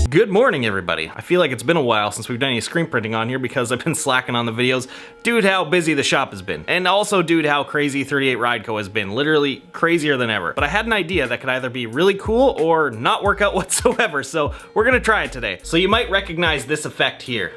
Good morning, everybody. I feel like it's been a while since we've done any screen printing on here because I've been slacking on the videos due to how busy the shop has been. And also due to how crazy 38 Rideco has been, literally crazier than ever. But I had an idea that could either be really cool or not work out whatsoever, so we're gonna try it today. So you might recognize this effect here.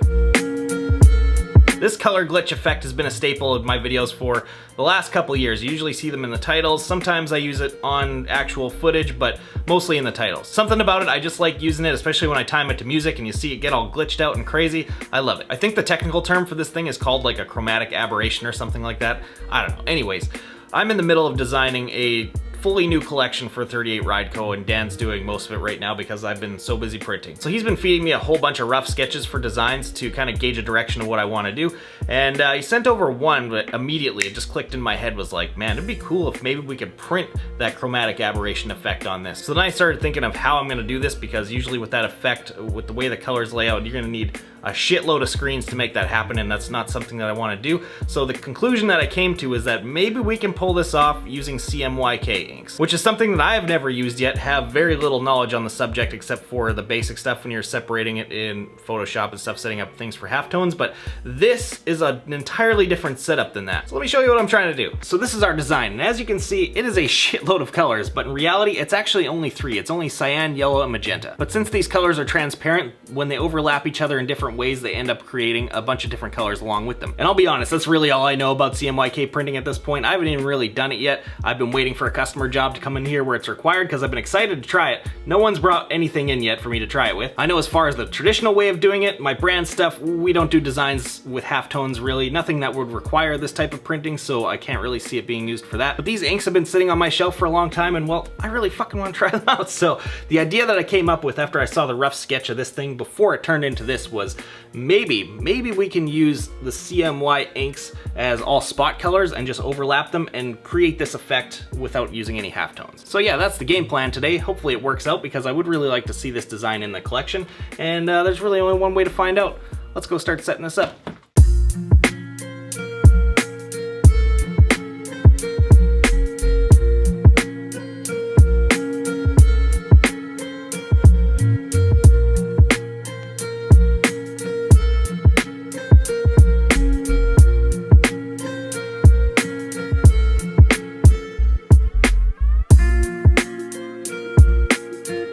This color glitch effect has been a staple of my videos for the last couple years. You usually see them in the titles. Sometimes I use it on actual footage, but mostly in the titles. Something about it, I just like using it, especially when I time it to music and you see it get all glitched out and crazy. I love it. I think the technical term for this thing is called like a chromatic aberration or something like that. I don't know. Anyways, I'm in the middle of designing a fully new collection for 38 Rideco, and Dan's doing most of it right now because I've been so busy printing. So he's been feeding me a whole bunch of rough sketches for designs to kind of gauge a direction of what I want to do. And he sent over one, but immediately it just clicked in my head, was like, man, it'd be cool if maybe we could print that chromatic aberration effect on this. So then I started thinking of how I'm going to do this, because usually with that effect, with the way the colors lay out, you're going to need a shitload of screens to make that happen, and that's not something that I want to do. So the conclusion that I came to is that maybe we can pull this off using Cmyk inks, which is something that I have never used yet, have very little knowledge on the subject except for the basic stuff when you're separating it in Photoshop and stuff, setting up things for halftones, but this is an entirely different setup than that. So let me show you what I'm trying to do. So this is our design, and as you can see, it is a shitload of colors, but in reality, it's actually only three. It's only cyan, yellow, and magenta. But since these colors are transparent, when they overlap each other in different ways, they end up creating a bunch of different colors along with them. And I'll be honest, that's really all I know about Cmyk printing at this point. I haven't even really done it yet. I've been waiting for a customer job to come in here where it's required because I've been excited to try it. No one's brought anything in yet for me to try it with. I know as far as the traditional way of doing it, my brand stuff, we don't do designs with halftones really. Nothing that would require this type of printing, so I can't really see it being used for that. But these inks have been sitting on my shelf for a long time, and well, I really fucking want to try them out. So the idea that I came up with after I saw the rough sketch of this thing before it turned into this was maybe we can use the CMY inks as all spot colors and just overlap them and create this effect without using any halftones. So yeah, that's the game plan today. Hopefully it works out, because I would really like to see this design in the collection, and there's really only one way to find out. Let's go start setting this up.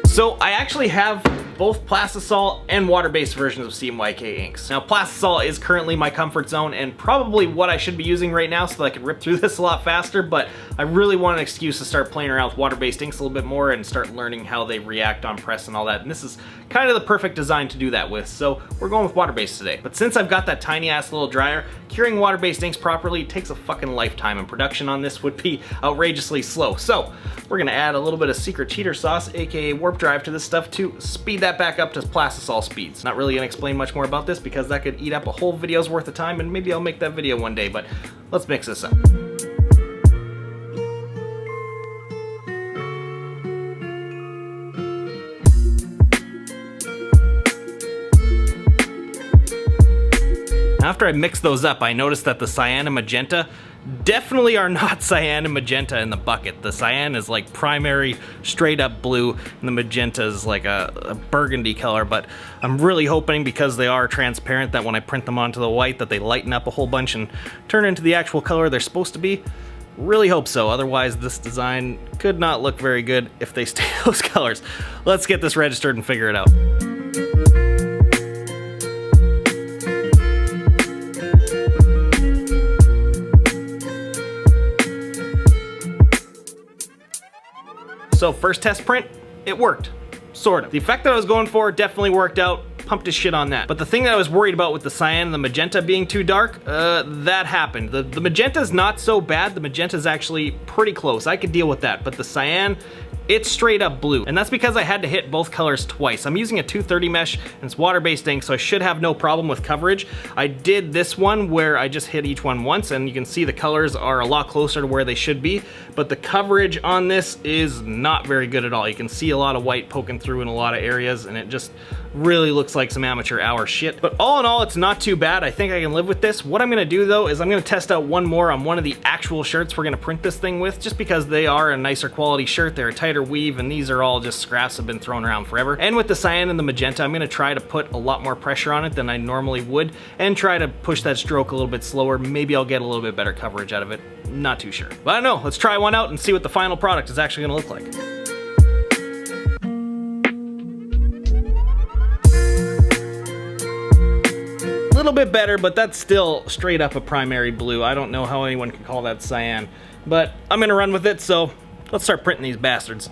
So I actually have both plastisol and water-based versions of Cmyk inks. Now plastisol is currently my comfort zone and probably what I should be using right now so that I can rip through this a lot faster, but I really want an excuse to start playing around with water-based inks a little bit more and start learning how they react on press and all that, and this is kind of the perfect design to do that with, so we're going with water-based today. But since I've got that tiny ass little dryer, curing water-based inks properly takes a fucking lifetime, and production on this would be outrageously slow. So we're gonna add a little bit of secret cheater sauce, aka warp drive, to this stuff to speed that back up to plastisol speeds. Not really gonna explain much more about this because that could eat up a whole video's worth of time, and maybe I'll make that video one day, but let's mix this up. After I mixed those up, I noticed that the cyan and magenta definitely are not cyan and magenta in the bucket. The cyan is like primary, straight up blue, and the magenta is like a burgundy color, but I'm really hoping, because they are transparent, that when I print them onto the white that they lighten up a whole bunch and turn into the actual color they're supposed to be. Really hope so, otherwise this design could not look very good if they stay those colors. Let's get this registered and figure it out. So first test print, it worked, sort of. The effect that I was going for definitely worked out, pumped his shit on that. But the thing that I was worried about with the cyan and the magenta being too dark, that happened. The magenta's not so bad, the magenta's actually pretty close, I could deal with that, but the cyan, it's straight up blue. And that's because I had to hit both colors twice. I'm using a 230 mesh and it's water-based ink, so I should have no problem with coverage. I did this one where I just hit each one once, and you can see the colors are a lot closer to where they should be, but the coverage on this is not very good at all. You can see a lot of white poking through in a lot of areas, and it just really looks like some amateur hour shit. But all in all, it's not too bad. I think I can live with this. What I'm gonna do though is I'm gonna test out one more on one of the actual shirts we're gonna print this thing with, just because they are a nicer quality shirt, they're a tighter spider weave, and these are all just scraps that have been thrown around forever. And with the cyan and the magenta, I'm gonna try to put a lot more pressure on it than I normally would, and try to push that stroke a little bit slower. Maybe I'll get a little bit better coverage out of it. Not too sure. But I don't know, let's try one out and see what the final product is actually gonna look like. A little bit better, but that's still straight up a primary blue. I don't know how anyone can call that cyan, but I'm gonna run with it, so let's start printing these bastards.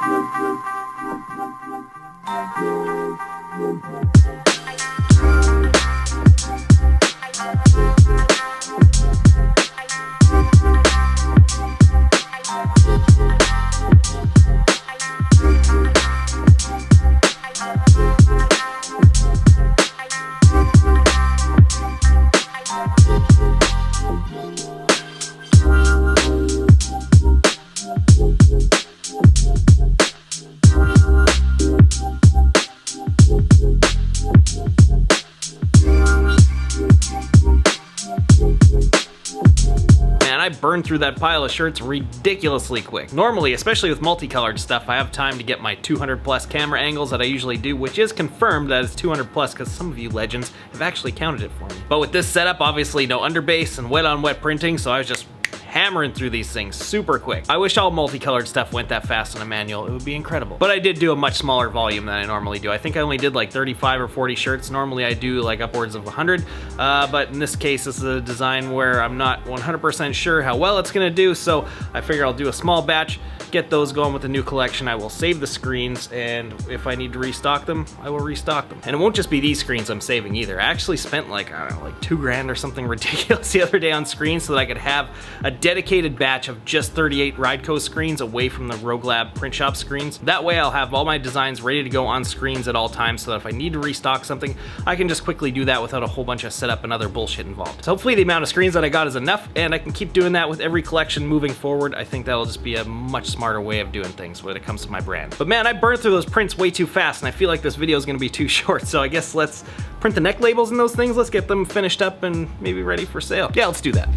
I burned through that pile of shirts ridiculously quick. Normally, especially with multicolored stuff, I have time to get my 200 plus camera angles that I usually do, which is confirmed that it's 200 plus because some of you legends have actually counted it for me. But with this setup, obviously no underbase and wet on wet printing, so I was just hammering through these things super quick. I wish all multicolored stuff went that fast on a manual. It would be incredible. But I did do a much smaller volume than I normally do. I think I only did like 35 or 40 shirts. Normally I do like upwards of 100, but in this case this is a design where I'm not 100% sure how well it's gonna do, so I figure I'll do a small batch, get those going with the new collection. I will save the screens, and if I need to restock them, I will restock them. And it won't just be these screens I'm saving either. I actually spent like, I don't know, like $2 grand or something ridiculous the other day on screens so that I could have a dedicated batch of just 38 Rideco screens away from the Rogue Lab print shop screens. That way I'll have all my designs ready to go on screens at all times, so that if I need to restock something, I can just quickly do that without a whole bunch of setup and other bullshit involved. So hopefully the amount of screens that I got is enough, and I can keep doing that with every collection moving forward. I think that'll just be a much smarter way of doing things when it comes to my brand. But man, I burned through those prints way too fast, and I feel like this video is gonna be too short, so I guess let's print the neck labels and those things. Let's get them finished up and maybe ready for sale. Yeah, let's do that.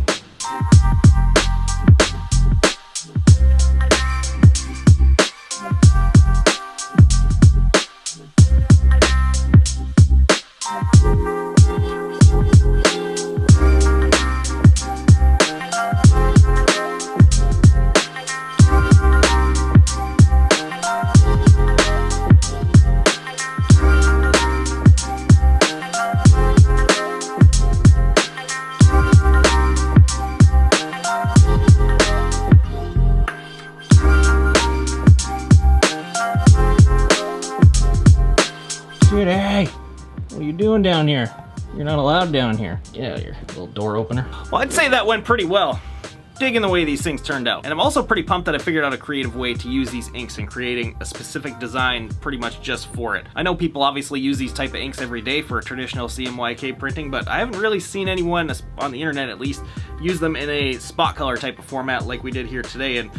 Stuart, hey, what are you doing down here? You're not allowed down here. Get out of here, little door opener. Well, I'd say that went pretty well. Digging the way these things turned out. And I'm also pretty pumped that I figured out a creative way to use these inks in creating a specific design pretty much just for it. I know people obviously use these type of inks every day for traditional Cmyk printing, but I haven't really seen anyone, on the internet at least, use them in a spot color type of format like we did here today, and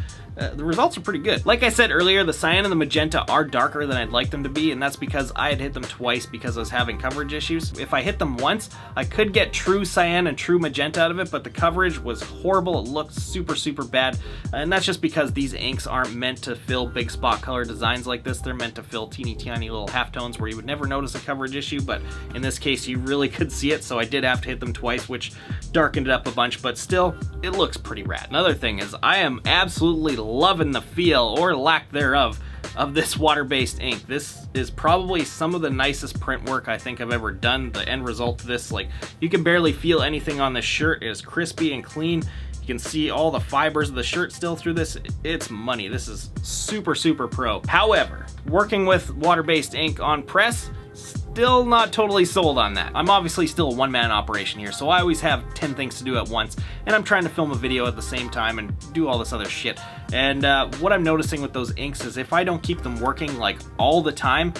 the results are pretty good. Like I said earlier, the cyan and the magenta are darker than I'd like them to be, and that's because I had hit them twice because I was having coverage issues. If I hit them once, I could get true cyan and true magenta out of it, but the coverage was horrible. It looked super, super bad, and that's just because these inks aren't meant to fill big spot color designs like this. They're meant to fill teeny tiny little halftones where you would never notice a coverage issue, but in this case you really could see it, so I did have to hit them twice, which darkened it up a bunch, but still, it looks pretty rad. Another thing is, I am absolutely loving the feel, or lack thereof, of this water-based ink. This is probably some of the nicest print work I think I've ever done. The end result of this, like, you can barely feel anything on this shirt. It is crispy and clean. You can see all the fibers of the shirt still through this. It's money. This is super, super pro. However, working with water-based ink on press, still not totally sold on that. I'm obviously still a one-man operation here, so I always have 10 things to do at once, and I'm trying to film a video at the same time and do all this other shit. And what I'm noticing with those inks is if I don't keep them working like all the time,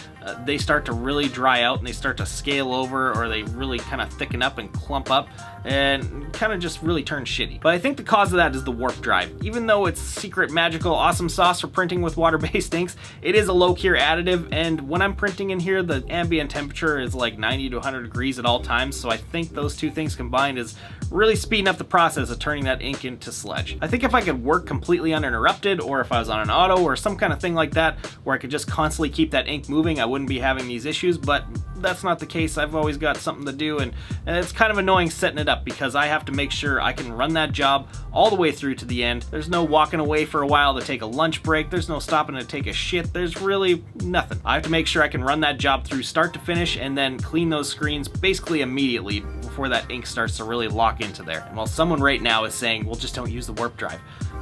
they start to really dry out and they start to scale over, or they really kind of thicken up and clump up. and kind of just really turns shitty. But I think the cause of that is the warp drive. Even though it's secret, magical, awesome sauce for printing with water-based inks, it is a low-cure additive, and when I'm printing in here, the ambient temperature is like 90 to 100 degrees at all times, so I think those two things combined is really speeding up the process of turning that ink into sludge. I think if I could work completely uninterrupted, or if I was on an auto or some kind of thing like that, where I could just constantly keep that ink moving, I wouldn't be having these issues, but that's not the case. I've always got something to do, and it's kind of annoying setting it up because I have to make sure I can run that job all the way through to the end. There's no walking away for a while to take a lunch break. There's no stopping to take a shit. There's really nothing. I have to make sure I can run that job through start to finish and then clean those screens basically immediately before that ink starts to really lock into there. And while someone right now is saying, well, just don't use the warp drive.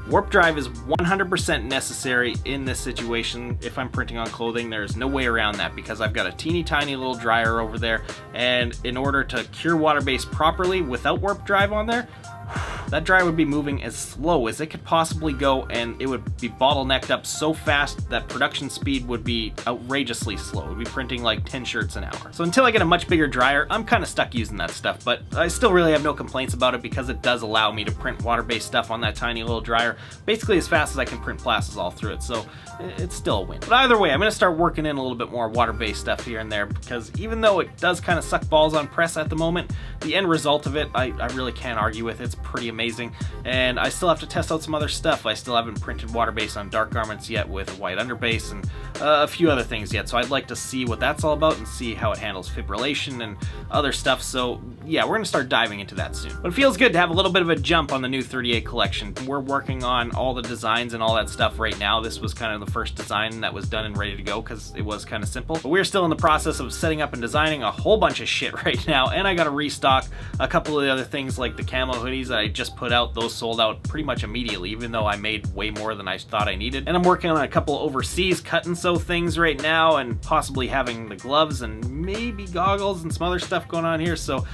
Warp drive is 100% necessary in this situation. If I'm printing on clothing, there's no way around that because I've got a teeny tiny little dryer over there, and in order to cure water-based properly without warp drive on there, that dryer would be moving as slow as it could possibly go, and it would be bottlenecked up so fast that production speed would be outrageously slow. It would be printing like 10 shirts an hour. So until I get a much bigger dryer, I'm kind of stuck using that stuff, but I still really have no complaints about it because it does allow me to print water-based stuff on that tiny little dryer basically as fast as I can print plastas all through it, so it's still a win. But either way, I'm going to start working in a little bit more water-based stuff here and there because even though it does kind of suck balls on press at the moment, the end result of it, I really can't argue with. It's pretty amazing, and I still have to test out some other stuff. I still haven't printed water-based on dark garments yet with white underbase and a few other things yet, so I'd like to see what that's all about and see how it handles fibrillation and other stuff. So yeah, we're going to start diving into that soon. But it feels good to have a little bit of a jump on the new 38 collection. We're working on all the designs and all that stuff right now. This was kind of the first design that was done and ready to go because it was kind of simple. But we're still in the process of setting up and designing a whole bunch of shit right now, and I got to restock a couple of the other things like the camo hoodies that I just put out. Those sold out pretty much immediately, even though I made way more than I thought I needed. And I'm working on a couple overseas cut and sew things right now, and possibly having the gloves and maybe goggles and some other stuff going on here. So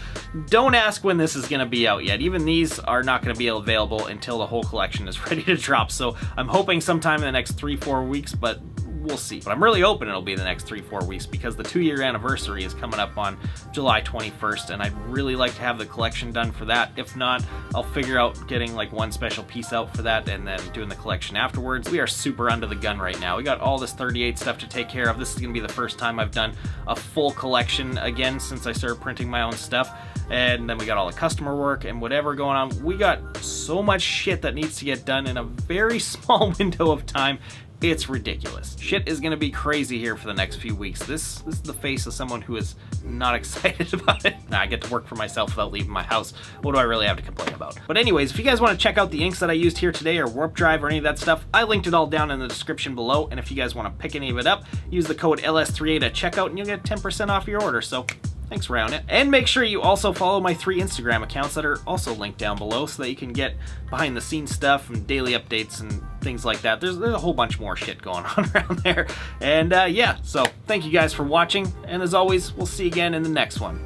don't ask when this is going to be out yet. Even these are not going to be available until the whole collection is ready to drop. So I'm hoping sometime in the next 3-4 weeks, but we'll see. But I'm really hoping it'll be the next 3-4 weeks because the 2-year anniversary is coming up on July 21st, and I'd really like to have the collection done for that. If not, I'll figure out getting like one special piece out for that and then doing the collection afterwards. We are super under the gun right now. We got all this 38 stuff to take care of. This is going to be the first time I've done a full collection again since I started printing my own stuff. And then we got all the customer work and whatever going on. We got so much shit that needs to get done in a very small window of time. It's ridiculous. Shit is gonna be crazy here for the next few weeks. This is the face of someone who is not excited about it. I get to work for myself without leaving my house. What do I really have to complain about? But anyways, if you guys want to check out the inks that I used here today or warp drive or any of that stuff, I linked it all down in the description below. And if you guys want to pick any of it up, use the code LS38 at checkout and you'll get 10% off your order. So thanks for around it. And make sure you also follow my 3 Instagram accounts that are also linked down below so that you can get behind the scenes stuff and daily updates and things like that. There's a whole bunch more shit going on around there. And yeah, so thank you guys for watching. And as always, we'll see you again in the next one.